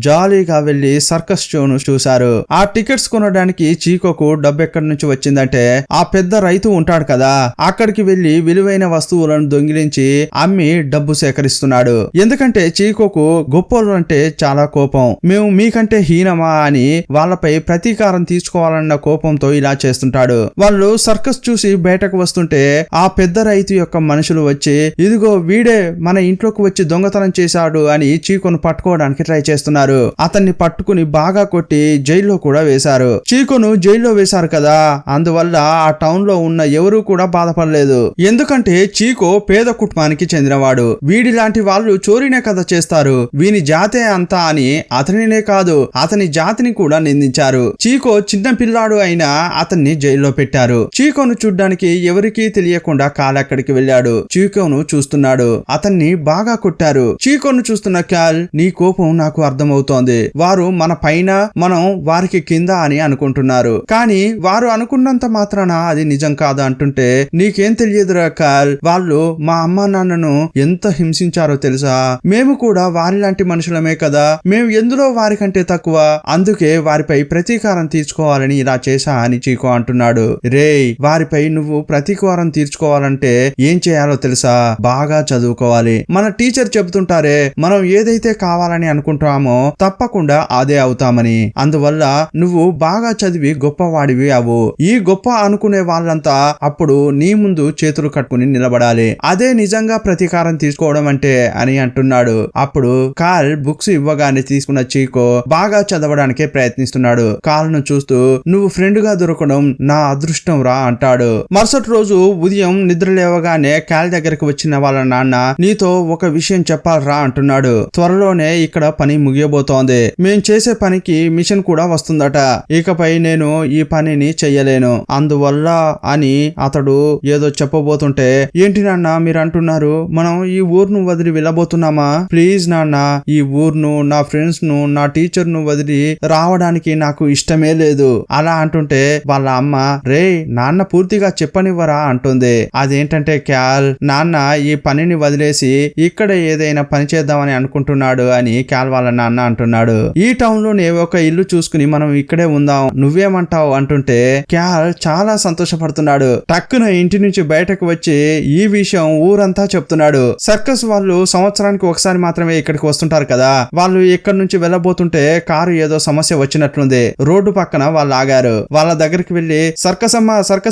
S1: జాలీగా వెళ్లి సర్కస్ షోను చూశారు. ఆ టికెట్స్ కొనడానికి చీకోకు డబ్బు ఎక్కడి నుంచి వచ్చిందంటే, ఆ పెద్ద రైతు ఉంటాడు కదా, అక్కడికి వెళ్లి విలువైన వస్తువులను దొంగిలించి అమ్మి డబ్బు సేకరిస్తున్నాడు. ఎందుకంటే చీకోకు గొప్పోళ్ళు అంటే చాలా కోపం. మేము మీకంటే హీనమా అని వాళ్ళపై ప్రతీకారం తీసుకోవాలన్న కోపంతో ఇలా చేస్తుంటాడు. వాళ్ళు సర్కస్ చూసి బయటకు వస్తుంటే ఆ పెద్ద రైతు యొక్క మనుషులు వచ్చి, ఇదిగో వీడే మన ఇంట్లోకి వచ్చి దొంగతనం చేశాడు అని చీకోను పట్టుకోవడానికి ట్రై చేస్తున్నారు. అతన్ని పట్టుకుని బాగా కొట్టి జైల్లో కూడా వేశారు. చీకోను జైల్లో వేశారు కదా, అందువల్ల ఆ టౌన్ లో ఉన్న ఎవరూ కూడా బాధపడలేదు. ఎందుకంటే చీకో పేద కుటుంబానికి చెందినవాడు. వీడి లాంటి వాళ్ళు చోరీనే కదా చేస్తారు, వీని జాతే అంతా అని అతనినే కాదు అతని జాతిని కూడా నిందించారు. చీకో చిన్న పిల్లాడు అయినా అతన్ని జైల్లో పెట్టారు. చీకోను చూడ్డానికి ఎవరికీ తెలియకుండా కాలక్కడికి వెళ్ళాడు. చీకోను చూస్తున్నాడు. అతన్ని బాగా కొట్టారు. చీకోను చూస్తున్న క్యాల్, నీ కోపం నాకు అర్థమవుతోంది. వారు మన పైన మనం వారికి కింద అని అనుకుంటున్నారు. కానీ వారు అనుకున్నంత మాత్రాన అది నిజం కాదు అంటుంటే నీకేం తెలియదురా కాల్, వాళ్ళు మా అమ్మా నాన్నను ఎంత హింసించారో తెలుసా, మేము కూడా వారి లాంటి మనుషులమే కదా, మేము ఎందులో వారికంటే తక్కువ, అందుకే వారిపై ప్రతీకారం తీర్చుకోవాలని ఇలా చేశా అని చీకో అంటున్నాడు. రేయ్, వారిపై నువ్వు ప్రతీకారం తీర్చుకోవాలంటే ఏం చేయాలో తెలుసా, బాగా చదువుకోవాలి. మన టీచర్ చెబుతుంటారే మనం ఏదైతే కావాలని అనుకుంటామో తప్పకుండా అదే అవుతామని, అందువల్ల నువ్వు బాగా చదివి గొప్పవాడివి అవు. ఈ గొప్ప అనుకునే వాళ్ళంతా అప్పుడు నీ ముందు చేతులు కట్టుకుని నిలబడాలి, అదే నిజంగా ప్రతీకారం తీసుకోవడం అంటే అని అంటున్నాడు. అప్పుడు కాల్ బుక్స్ ఇవ్వగానే తీసుకున్న చీకో బాగా చదవడానికే ప్రయత్నిస్తున్నాడు. కాల్ ను చూస్తూ నువ్వు ఫ్రెండ్ గా దొరకడం నా అదృష్టం రా అంటాడు. మరుసటి రోజు ఉదయం నిద్ర లేవగానే కాల్ దగ్గరికి వచ్చిన వాళ్ళ నాన్న నీతో ఒక విషయం చెప్పాలరా అంటున్నాడు. త్వరలోనే ఇక్కడ పని ముగియబోతోంది, మేం చేసే పనికి మిషన్ కూడా వస్తుందట, ఇకపై నేను ఈ పనిని చెయ్యలేను, అందువల్ల అని అతడు ఏదో చెప్పబోతుంటే ఏంటి నాన్న మీరు అంటున్నారు, మనం ఈ ఊరును వదిలి వెళ్ళబోతున్నామా, ప్లీజ్ నాన్న ఈ ఊరును నా ఫ్రెండ్స్ ను నా టీచర్ ను వదిలి రావడానికి నాకు ఇష్టమే లేదు అలా అంటుంటే వాళ్ళ అమ్మ రే నాన్న పూర్తిగా చెప్పనివ్వరా అంటుంది. అదేంటంటే క్యాల్ నాన్న ఈ పనిని వదిలేసి ఇక్కడ ఏదైనా పని చేద్దామని అనుకుంటున్నాడు అని క్యాల్ వాళ్ళ నాన్న అంటున్నాడు. ఈ టౌన్ లోనే ఒక ఇల్లు చూసుకుని మనం ఇక్కడే ఉందాం, నువ్వేమంటావు అంటుంటే క్యాల్ చాలా సంతోషపడుతున్నాడు. టక్కున ఇంటి నుంచి బయటకు వచ్చి ఈ విషయం ఊరంతా చెప్తున్నాడు. సర్కస్ వాళ్ళు సంవత్సరానికి ఒకసారి మాత్రమే ఇక్కడికి వస్తుంటారు కదా, వాళ్ళు ఇక్కడ నుంచి వెళ్ళబోతుంటే కారు ఏదో సమస్య వచ్చినట్లుంది, రోడ్డు పక్కన వాళ్ళు ఆగారు. వాళ్ళ దగ్గరికి వెళ్లి సర్కస్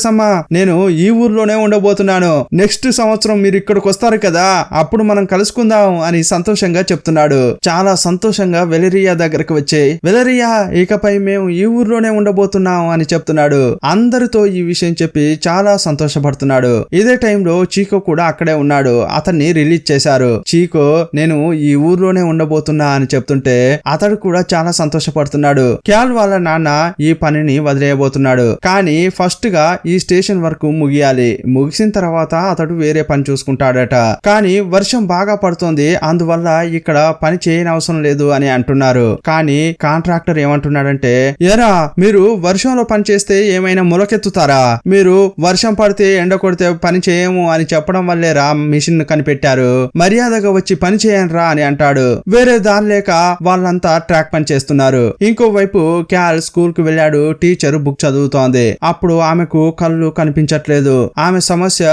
S1: అమ్మ నేను ఈ ఊర్లోనే ఉండబోతున్నాను, నెక్స్ట్ సంవత్సరం మీరు ఇక్కడికి వస్తారు కదా అప్పుడు మనం కలుసుకుందాం అని సంతోషంగా చెప్తున్నాడు. చాలా సంతోషంగా వెలరియా దగ్గరికి వచ్చి వెలరియా ఇకపై మేము ఈ ఊర్లోనే ఉండబోతున్నాం అని చెప్తున్నాడు. అందరితో ఈ విషయం చెప్పి చాలా సంతోషపడుతున్నాడు. ఇదే టైంలో చీకో కూడా అక్కడే ఉన్నాడు. అతన్ని రిలీజ్ చేశారు. చీకో నేను ఈ ఊర్లోనే ఉండబోతున్నా అని చెప్తుంటే అతడు కూడా చాలా సంతోషపడుతున్నాడు. క్యాల్ వాళ్ళ నాన్న ఈ పనిని వదిలేయబోతున్నాడు. కానీ ఫస్ట్ గా ఈ స్టేషన్ వరకు ముగియాలి, ముగిసిన తర్వాత అతడు వేరే పని చూసుకుంటాడట. కానీ వర్షం బాగా పడుతుంది, అందువల్ల ఇక్కడ పని చేయని అవసరం లేదు అని అంటున్నారు. కానీ కాంట్రాక్టర్ ఏమంటున్నాడంటే ఏరా మీరు వర్షంలో పని చేస్తే ఏమైనా మొలకెత్తుతారా, మీరు వర్షం పడితే ఎండ కొడితే పని చేయము అని చెప్పడం వల్లే రా మిషన్ కనిపెట్టారు, మర్యాదగా వచ్చి పని చేయనరా అని అంటాడు. వేరే దాని లేక వాళ్ళంతా ట్రాక్ పని చేస్తున్నారు. ఇంకోవైపు క్యాల్ స్కూల్ కు వెళ్ళాడు. టీచర్ బుక్ చదువుతోంది. అప్పుడు ఆమెకు కళ్ళు కనిపించట్లేదు. ఆమె సమస్య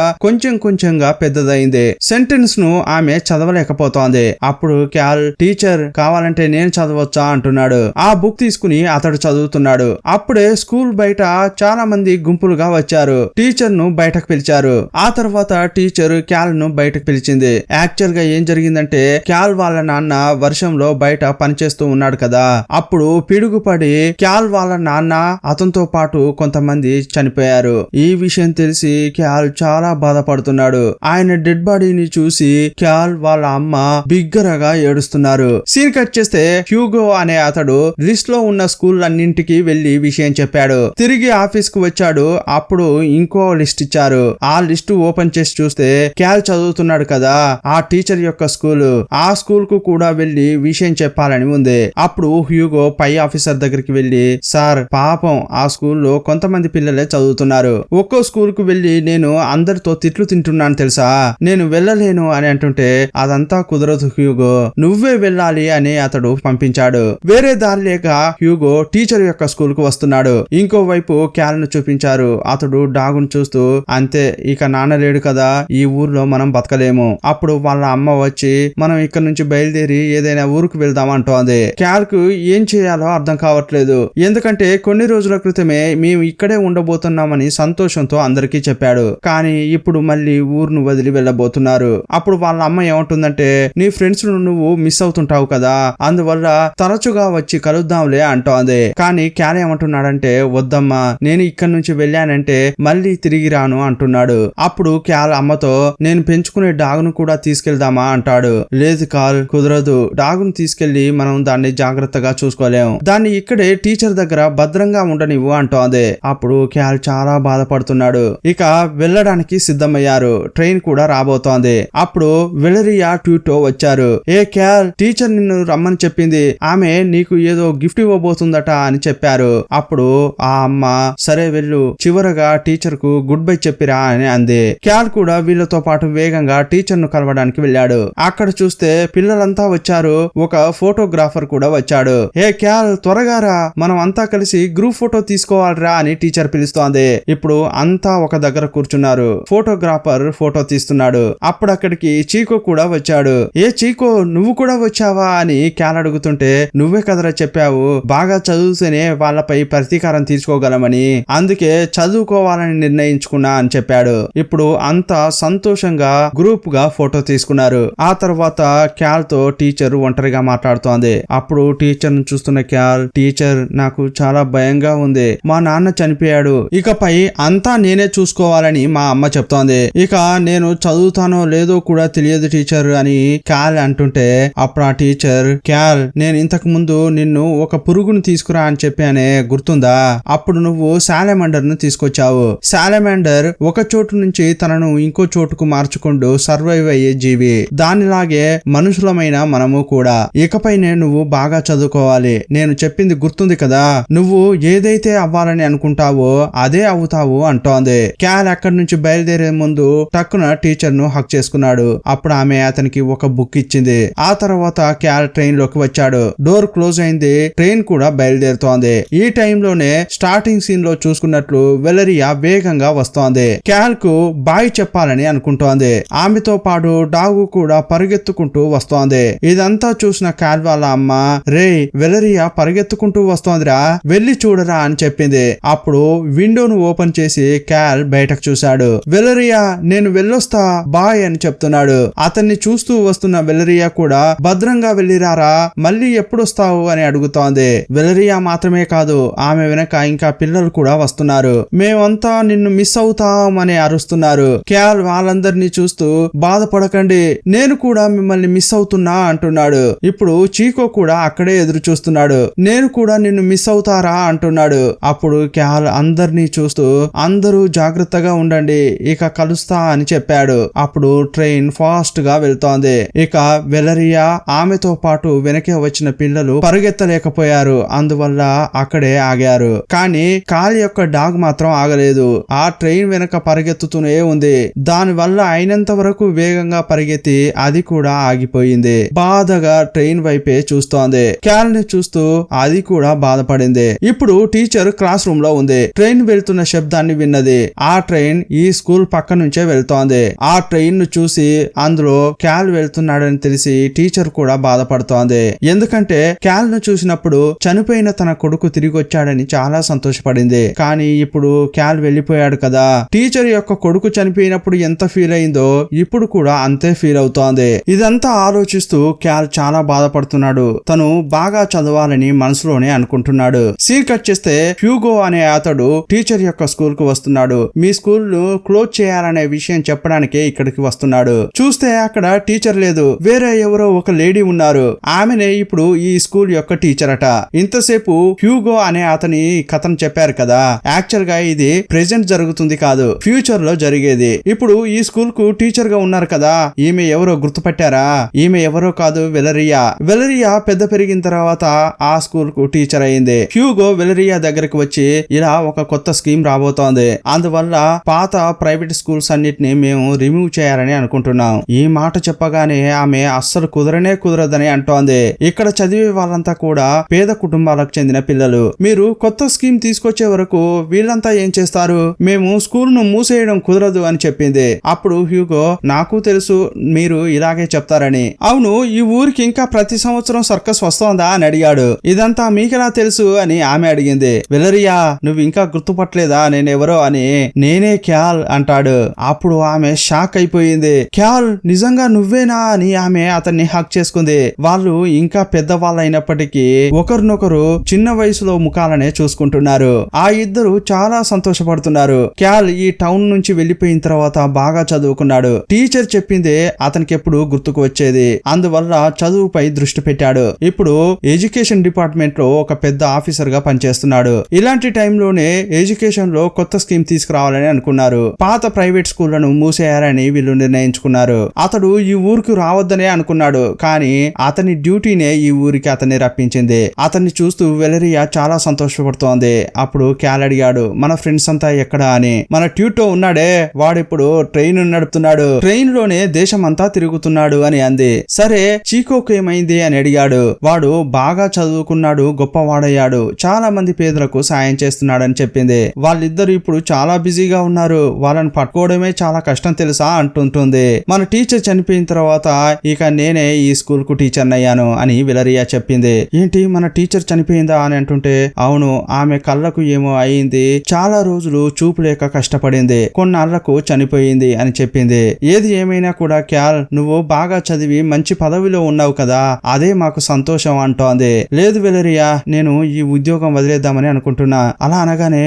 S1: కొంచెంగా పెద్దదైంది. సెంటెన్స్ ను ఆమె చదవలేకపోతోంది. అప్పుడు క్యాల్ టీచర్ కావాలంటే నేను చదవచ్చా అంటున్నాడు. ఆ బుక్ తీసుకుని అతడు చదువుతున్నాడు. అప్పుడే స్కూల్ బయట చాలా మంది గుంపులుగా వచ్చారు. టీచర్ ను బయటకు పిలిచారు. ఆ తర్వాత టీచర్ క్యాల్ ను బయటకు పిలిచింది. యాక్చువల్ గా ఏం జరిగిందంటే క్యాల్ వాళ్ళ నాన్న వర్షంలో బయట పనిచేస్తూ ఉన్నాడు కదా, అప్పుడు పిడుగుపడి క్యాల్ వాళ్ళ నాన్న అతనితో పాటు కొంతమంది చనిపోయారు. ఈ విషయం తెలిసి క్యాల్ చాలా బాధపడుతున్నాడు. ఆయన డెడ్ బాడీని చూసి క్యాల్ వాళ్ళ అమ్మ బిగ్గరగా ఏడుస్తున్నారు. సీన్ కట్ చేస్తే హ్యూగో అనే అతడు లిస్ట్ లో ఉన్న స్కూల్ అన్నింటికి వెళ్లి విషయం చెప్పాడు. తిరిగి ఆఫీస్ కు వచ్చాడు. అప్పుడు ఇంకో లిస్ట్ ఇచ్చారు. ఆ లిస్ట్ ఓపెన్ చేసి చూస్తే క్యాల్ చదువుతున్నాడు కదా ఆ టీచర్ యొక్క స్కూల్, ఆ స్కూల్ కు కూడా వెళ్లి విషయం చెప్పాలని ఉంది. అప్పుడు హ్యూగో పై ఆఫీసర్ దగ్గరికి వెళ్లి సార్ పాపం ఆ స్కూల్లో కొంతమంది పిల్లలే చదువుతున్నారు, ఒక్కో స్కూల్ కు వెళ్లి నేను అందరితో తిట్లు తింటున్నాను తెలుసా, నేను వెళ్ళలేను అని అంటుంటే అదంతా కుదరదు హ్యూగో, నువ్వే వెళ్ళాలి అని అతడు పంపించాడు. వేరే దారి లేక హ్యూగో టీచర్ యొక్క స్కూల్ కు వస్తున్నాడు. ఇంకోవైపు క్యాల్ ను చూపించారు. అతడు డాగును చూస్తూ అంతే ఇక నాన్న లేడు కదా ఈ ఊర్లో మనం బతకలేము. అప్పుడు వాళ్ళ అమ్మ వచ్చి మనం ఇక్కడ నుంచి బయలుదేరి ఏదైనా ఊరుకు వెళ్దాం అంటోంది. క్యాల్ కు ఏం చేయాలో అర్థం కావట్లేదు. ఎందుకంటే కొన్ని రోజుల క్రితమే మేము ఇక్కడే ఉండబోతున్నామని సంతోషంతో అందరికీ చెప్పాడు. కానీ ఇప్పుడు మళ్ళీ ఊరును వదిలి వెళ్ళబోతున్నారు. అప్పుడు వాళ్ళ అమ్మ ఏమంటుందంటే నీ ఫ్రెండ్స్ నువ్వు మిస్ అవుతుంటావు కదా, అందువల్ల తరచుగా వచ్చి కలుద్దాంలే అంటోంది. కానీ క్యాల్ ఏమంటున్నాడంటే వద్దమ్మా, నేను ఇక్కడ నుంచి వెళ్ళానంటే మళ్ళీ తిరిగి రాను అంటున్నాడు. అప్పుడు క్యాల్ అమ్మతో నేను పెంచుకునే డాగును కూడా తీసుకెళ్దామా అంటాడు. లేదు కాల్ కుదరదు, డాగును తీసుకెళ్లి మనం దాన్ని జాగ్రత్తగా చూసుకోలేం, దాన్ని ఇక్కడే టీచర్ దగ్గర భద్రంగా ఉండనివ్వు అంటోంది. అప్పుడు క్యాల్ చాలా బాధపడుతున్నాడు. ఇక వెళ్ళడానికి సిద్ధమయ్యారు. ట్రైన్ కూడా రాబోతోంది. అప్పుడు వెలరియా ట్యూటో వచ్చారు. ఏ క్యాల్ టీచర్ నిన్ను రమ్మని చెప్పింది, ఆమె నీకు ఏదో ఏదో గిఫ్ట్ ఇవ్వబోతుందట అని చెప్పారు. అప్పుడు ఆ అమ్మ సరే వెళ్ళు, చివరగా టీచర్ కు గుడ్ బై చెప్పిరా అని అంది. క్యాల్ కూడా వీళ్ళతో పాటు వేగంగా టీచర్ ను కలవడానికి వెళ్ళాడు. అక్కడ చూస్తే పిల్లలంతా వచ్చారు. ఒక ఫోటోగ్రాఫర్ కూడా వచ్చాడు. ఏ క్యాల్ త్వరగా రా, మనం అంతా కలిసి గ్రూప్ ఫోటో తీసుకోవాలరా అని టీచర్ పిలుస్తోంది. ఇప్పుడు అంతా ఒక దగ్గర కూర్చున్నారు. ఫోటోగ్రాఫర్ ఫోటో తీస్తున్నాడు. అప్పుడు అక్కడికి చీకో కూడా వచ్చాడు. ఏ చీకో నువ్వు కూడా వచ్చావా అని క్యాల్ అడుగుతుంటే నువ్వే కదరా చెప్పావు బాగా చదువుతూనే వాళ్ళపై ప్రతీకారం తీర్చుకోగలమని, అందుకే చదువుకోవాలని నిర్ణయించుకున్నా అని చెప్పాడు. ఇప్పుడు అంతా సంతోషంగా గ్రూప్ గా ఫోటో తీసుకున్నారు. ఆ తర్వాత క్యాల్ తో టీచర్ ఒంటరిగా మాట్లాడుతోంది. అప్పుడు టీచర్ ను చూస్తున్న క్యాల్, టీచర్ నాకు చాలా భయంగా ఉంది, మా నాన్న చనిపోయాడు, ఇకపై అంతా నేనే చూసుకోవాలని మా అమ్మ చెప్తోంది. ఇక నేను చదువుతానో లేదో కూడా తెలియదు టీచర్ అని క్యాల్ అంటుంటే అప్పుడు ఆ టీచర్, క్యాల్ నేను ఇంతకు ముందు నిన్ను ఒక పురుగును తీసుకురా అని చెప్పానే గుర్తుందా, అప్పుడు నువ్వు సాలమాండర్ ను తీసుకొచ్చావు. సాలమాండర్ ఒక చోటు నుంచి తనను ఇంకో చోటుకు మార్చుకుంటూ సర్వైవ్ అయ్యే జీవి, దానిలాగే మనుషులమైన మనము కూడా. ఇకపై నువ్వు బాగా చదువుకోవాలి, నేను చెప్పింది గుర్తుంది కదా, నువ్వు ఏదైతే అవ్వాలని అనుకుంటావో అదే అవుతావు అంటోంది. క్యాల్ అక్కడి నుంచి బయలుదేరే ముందు టక్కున టీచర్ ను హక్ చేసుకున్నాడు. అప్పుడు ఆమె అతనికి ఒక బుక్ ఇచ్చింది. ఆ తర్వాత క్యాల్ ట్రైన్ లోకి వచ్చాడు. డోర్ క్లోజ్ అయింది. ట్రైన్ కూడా బయలుదేరుతోంది. ఈ టైంలోనే స్టార్టింగ్ సీన్ లో చూసుకున్నట్లు వెలరియా వేగంగా వస్తోంది. క్యాల్ కు బాయ్ చెప్పాలని అనుకుంటోంది. ఆమెతో పాటు డాగు కూడా పరిగెత్తుకుంటూ వస్తోంది. ఇదంతా చూసిన క్యాల్ వాళ్ళ అమ్మ, రే వెలరియా పరిగెత్తుకుంటూ వస్తోందిరా, వెళ్లి చూడరా అని చెప్పింది. అప్పుడు విండోను ఓపెన్ చేసి క్యాల్ బయటకు చూశాడు. వెలరియా నేను వెళ్ళొస్తా బాయ్ అని చెప్తున్నాడు. అతన్ని చూస్తూ వస్తున్న వెలరియా కూడా భద్రంగా వెళ్ళిరారా, మళ్ళీ ఎప్పుడొస్తావు అని అడుగుతోంది. వెలరియా మాత్రమే కాదు, ఆమె వెనక ఇంకా పిల్లలు కూడా వస్తున్నారు. మేమంతా నిన్ను మిస్ అవుతాం అని అరుస్తున్నారు. క్యాల్ వాళ్ళందరినీ చూస్తూ బాధపడకండి, నేను కూడా మిమ్మల్ని మిస్ అవుతున్నా అంటున్నాడు. ఇప్పుడు చీకో కూడా అక్కడే ఎదురు చూస్తున్నాడు. నేను కూడా నిన్ను మిస్ అవుతారా అంటున్నాడు. అప్పుడు క్యాల్ అందరినీ చూస్తూ అందరూ జాగ్రత్తగా ఉండండి, ఇక కలుస్తా అని చెప్పాడు. అప్పుడు ట్రైన్ ఫాస్ట్ గా వెళ్తోంది. ఇక వెలరియా ఆమెతో పాటు వెనకే వచ్చిన పిల్లలు పరిగెత్తలేకపోయారు. అందువల్ల అక్కడే ఆగారు. కానీ కాల్ యొక్క డాగ్ మాత్రం ఆగలేదు. ఆ ట్రైన్ వెనక పరిగెత్తుతూనే ఉంది. దాని వల్ల అయినంత వరకు వేగంగా పరిగెత్తి అది కూడా ఆగిపోయింది. బాధగా ట్రైన్ వైపే చూస్తోంది. క్యాల్ ని చూస్తూ అది కూడా బాధపడింది. ఇప్పుడు టీచర్ క్లాస్ రూమ్ లో ఉంది. ట్రైన్ వెళ్తున్న శబ్దాన్ని విన్నది. ఆ ట్రైన్ ఈ స్కూల్ పక్క నుంచే వెళ్తోంది. ఆ ట్రైన్ ను చూసి అందులో క్యాల్ వెళ్తున్నాడని తెలిసి టీచర్ కూడా బాధపడుతోంది. ఎందుకంటే క్యాల్ ను చూసినప్పుడు చనిపోయిన తన కొడుకు తిరిగి వచ్చాడని చాలా సంతోషపడింది. కానీ ఇప్పుడు క్యాల్ వెళ్లిపోయాడు కదా. టీచర్ యొక్క కొడుకు చనిపోయినప్పుడు ఎంత ఫీల్ అయిందో ఇప్పుడు కూడా అంతే ఫీల్ అవుతోంది. ఇదంతా ఆలోచిస్తూ క్యాల్ చాలా బాధపడుతున్నాడు. తను బాగా చదవాలని మనసులోనే అనుకుంటున్నాడు. సీన్ కట్ చేస్తే హ్యూగో అనే అతడు టీచర్ యొక్క స్కూల్ కు వస్తున్నాడు. మీ స్కూల్ ను క్లోజ్ చేయాలనే విషయం చెప్పడానికే ఇక్కడికి వస్తున్నాడు. చూస్తే అక్కడ టీచర్ లేదు, వేరే ఎవరో ఒక లేడీ ఉన్నారు. ఆమెనే ఇప్పుడు ఈ స్కూల్ యొక్క టీచర్ అట. ఇంతసేపు హ్యూగో అనే అతని కథను చెప్పారు కదా, యాక్చువల్ గా ఇది ప్రెజెంట్ జరుగుతుంది కాదు, ఫ్యూచర్ లో జరిగేది. ఇప్పుడు ఈ స్కూల్ కు టీచర్ గా ఉన్నారు కదా, ఈమె ఎవరో గుర్తుపట్టారా? ఈమె ఎవరో కాదు, వెలరియా. వెలరియా పెద్ద పెరిగిన తర్వాత ఆ స్కూల్ కు టీచర్ అయింది. హ్యూగో వెలరియా దగ్గరకు వచ్చి ఇలా ఒక కొత్త స్కీమ్ రాబోతోంది, అందువల్ల పాత ప్రైవేట్ స్కూల్స్ అన్నిటిని మేము రిమూవ్ చేయాలని అనుకుంటున్నాం. ఈ మాట చెప్పగానే ఆమె అస్సలు కుదరదని అంటోంది. ఇక్కడ చదివే వాళ్ళంతా కూడా పేద కుటుంబాలకు చెందిన పిల్లలు. మీరు కొత్త స్కీమ్ తీసుకొచ్చే వరకు వీళ్ళంతా ఏం చేస్తారు? మేము స్కూల్ ను మూసేయడం కుదరదు అని చెప్పింది. అప్పుడు హ్యూగో, నాకు తెలుసు మీరు ఇలాగే చెప్తారని. అవును, ఈ ఊరికి ఇంకా ప్రతి సంవత్సరం సర్కస్ వస్తోందా అని అడిగాడు. ఇదంతా మీకెలా తెలుసు అని ఆమె అడిగింది. వెలరియా నువ్వు ఇంకా గుర్తుపట్టలేదా నేనెవరో అని? నేనే క్యాల్ అంటాడు. అప్పుడు ఆమె షాక్ అయిపోయింది. క్యాల్ నిజంగా నువ్వేనా అని ఆమె అతన్ని హక్ చేసుకుంది. వాళ్ళు ఇంకా పెద్దవాళ్ళైనప్పటికీ ఒకరినొకరు చిన్న వయసులో ముఖాలనే చూసుకుంటున్నారు. ఆ ఇద్దరు చాలా సంతోషపడుతున్నారు. క్యాల్ ఈ టౌన్ నుంచి వెళ్లిపోయిన తర్వాత బాగా చదువుకున్నాడు. టీచర్ చెప్పిందే అతనికి ఎప్పుడు గుర్తుకు వచ్చేది. అందువల్ల చదువుపై దృష్టి పెట్టాడు. ఇప్పుడు ఎడ్యుకేషన్ డిపార్ట్మెంట్ లో ఒక పెద్ద ఆఫీసర్ గా పనిచేస్తున్నాడు. ఇలాంటి టైంలోనే ఎడ్యుకేషన్ లో కొత్త స్కీమ్ తీసుకురావాలని అనుకున్నారు. పాత ప్రైవేట్ స్కూళ్లను మూసేయాలని వీళ్ళు నిర్ణయించుకున్నారు. అతడు ఈ ఊరికి రావద్దనే అనుకున్నాడు. కానీ అతని డ్యూటీనే ఈ ఊరికి అతన్ని రప్పించింది. సహాయించింది. అతన్ని చూస్తూ వెలరియా చాలా సంతోషపడుతోంది. అప్పుడు క్యాల్ అడిగాడు, మన ఫ్రెండ్స్ అంతా ఎక్కడా అని. మన ట్యూటో ఉన్నాడే, వాడిప్పుడు ట్రైన్ నడుపుతున్నాడు, ట్రైన్ లోనే దేశం అంతా తిరుగుతున్నాడు అని అంది. సరే చీకోకు ఏమైంది అని అడిగాడు. వాడు బాగా చదువుకున్నాడు, గొప్పవాడయ్యాడు, చాలా మంది పేదలకు సాయం చేస్తున్నాడని చెప్పింది. వాళ్ళిద్దరు ఇప్పుడు చాలా బిజీగా ఉన్నారు, వాళ్ళని పట్టుకోవడమే చాలా కష్టం తెలుసా అంటుంటుంది. మన టీచర్ చనిపోయిన తర్వాత ఇక నేనే ఈ స్కూల్ కు టీచర్ అయ్యాను అని వెలరియా చెప్పింది. ఏంటి మన టీచర్ చనిపోయిందా అని అంటుంటే, అవును, ఆమె కళ్ళకు ఏమో అయింది, చాలా రోజులు చూపు లేక కష్టపడింది, కొన్నాళ్లకు చనిపోయింది అని చెప్పింది. ఏది ఏమైనా కూడా క్యాల్, నువ్వు బాగా చదివి మంచి పదవిలో ఉన్నావు కదా, అదే మాకు సంతోషం అంటోంది. లేదు వెలరియా, నేను ఈ ఉద్యోగం వదిలేద్దామని అనుకుంటున్నా. అలా అనగానే,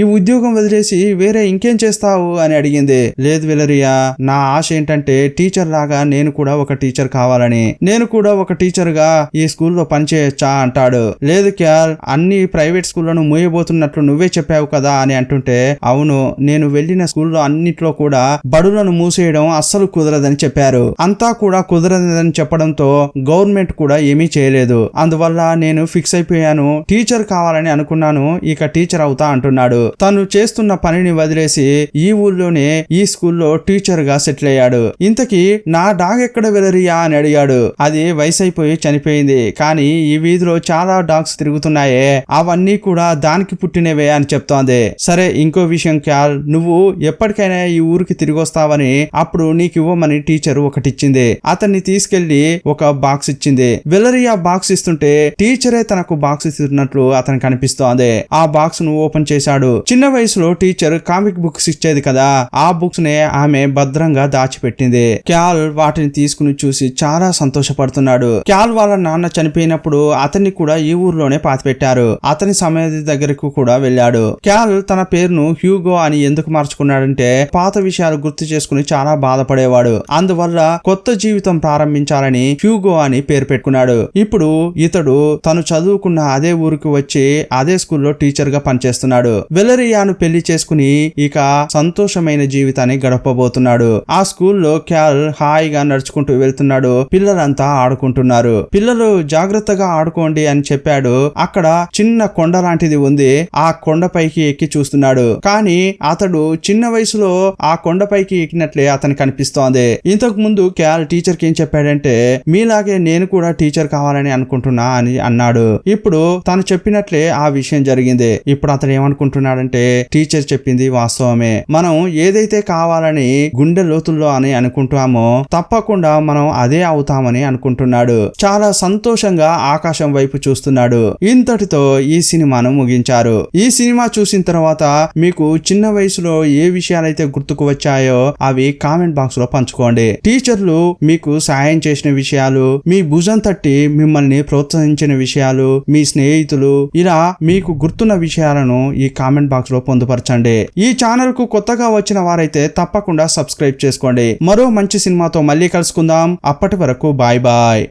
S1: ఈ ఉద్యోగం వదిలేసి వేరే ఇంకేం చేస్తావు అని అడిగింది. లేదు వెలరియా, నా ఆశ ఏంటంటే టీచర్ లాగా నేను కూడా ఒక టీచర్ కావాలని, నేను కూడా ఒక టీచర్ గా ఈ స్కూల్లో పనిచేయొచ్చా అంటాడు. లేదు క్యాల్, అన్ని ప్రైవేట్ స్కూళ్లను మూయబోతున్నట్లు నువ్వే చెప్పావు కదా అని అంటుంటే, అవును, నేను వెళ్లిన స్కూల్లో అన్నిట్లో కూడా బడులను మూసేయడం అస్సలు కుదరదని చెప్పారు. అంతా కూడా కుదరదని చెప్పడంతో గవర్నమెంట్ కూడా ఏమీ చేయలేదు. అందువల్ల నేను ఫిక్స్ అయిపోయాను, టీచర్ కావాలని అనుకున్నాను, ఇక టీచర్ అవుతా అంటున్నాడు. తను చేస్తున్న పనిని వదిలేసి ఈ ఊళ్ళోనే ఈ స్కూల్లో టీచర్ గా సెటిల్ అయ్యాడు. ఇంతకీ నా డాగ్ ఎక్కడ వెలరియా అని అడిగాడు. అది వయసు అయిపోయి చనిపోయింది, కానీ ఈ వీధిలో చాలా డాగ్స్ తిరుగుతున్నాయే, అవన్నీ కూడా దానికి పుట్టినవే అని చెప్తోంది. సరే ఇంకో విషయం క్యాల్, నువ్వు ఎప్పటికైనా ఈ ఊరికి తిరిగి వస్తావని అప్పుడు నీకు ఇవ్వమని టీచర్ ఒకటిచ్చింది. అతన్ని తీసుకెళ్లి ఒక బాక్స్ ఇచ్చింది. వెలరియా బాక్స్ ఇస్తుంటే టీచరే తనకు బాక్స్ ఇస్తున్నట్లు అతనికి అనిపిస్తోంది. ఆ బాక్స్ ను ఓపెన్ చేశాడు. చిన్న వయసులో టీచర్ కామిక్ బుక్స్ ఇచ్చేది కదా, ఆ బుక్స్ నే ఆమె భద్రంగా దాచిపెట్టింది. క్యాల్ వాటిని తీసుకుని చూసి చాలా సంతోషపడుతున్నాడు. క్యాల్ వాళ్ళ నాన్న చనిపోయినప్పుడు అతన్ని కూడా ఈ ఊర్లోనే పాతిపెట్టారు. అతని సమాధి దగ్గరకు కూడా వెళ్ళాడు. క్యాల్ తన పేరును హ్యూగో అని ఎందుకు మార్చుకున్నాడంటే పాత విషయాలు గుర్తు చేసుకుని చాలా బాధపడేవాడు. అందువల్ల కొత్త జీవితం ప్రారంభించాలని హ్యూగో అని పేరు పెట్టుకున్నాడు. ఇప్పుడు ఇతడు తను చదువుకున్న అదే ఊరికి వచ్చి అదే స్కూల్లో టీచర్ గా పనిచేస్తున్నాడు. వెలరియాను పెళ్లి చేసుకుని ఇక సంతోషమైన జీవితాన్ని గడపబోతున్నాడు. ఆ స్కూల్లో క్యాల్ హాయిగా నడుచుకుంటూ వెళ్తున్నాడు. పిల్లలంతా ఆడుకుంటున్నారు. పిల్లలు జాగ్రత్తగా ఆడుకోండి అని చెప్పాడు. అక్కడ చిన్న కొండ లాంటిది ఉంది. ఆ కొండపైకి ఎక్కి చూస్తున్నాడు. కానీ అతడు చిన్న వయసులో ఆ కొండపైకి ఎక్కినట్లే అతనికి అనిపిస్తోంది. ఇంతకు ముందు క్యాల్ టీచర్ కి ఏం చెప్పాడంటే, మీలాగే నేను కూడా టీచర్ కావాలని అనుకుంటున్నా అని అన్నాడు. ఇప్పుడు తను చెప్పినట్లే ఆ విషయం జరిగింది. ఇప్పుడు అతను ఏమనుకుంటున్నాడంటే, టీచర్ చెప్పింది వాస్తవమే, మనం ఏదైతే కావాలని గుండె లోతుల్లో అని అనుకుంటామో తప్పకుండా మనం అదే అవుతామని అనుకుంటున్నాడు. చాలా సంతోషంగా ఆకాశం వైపు చూస్తున్నాడు. ఇంతటితో ఈ సినిమాను ముగించారు. ఈ సినిమా చూసిన తర్వాత మీకు చిన్న వయసులో ఏ విషయాలైతే గుర్తుకు వచ్చాయో అవి కామెంట్ బాక్స్ లో పంచుకోండి. టీచర్లు మీకు సాయం చేసిన విషయాలు, మీ భుజం తట్టి మిమ్మల్ని ప్రోత్సహించిన విషయాలు, మీ స్నేహితులు, ఇలా మీకు గుర్తున్న విషయాలను ఈ కామెంట్ బాక్స్ లో పొందుపరచండి. ఈ ఛానల్ కు కొత్తగా వచ్చిన వారైతే తప్పకుండా సబ్స్క్రైబ్ చేసుకోండి. మరో మంచి సినిమాతో మళ్ళీ కలుసుకుందాం. అప్పటి వరకు బాయ్ బాయ్.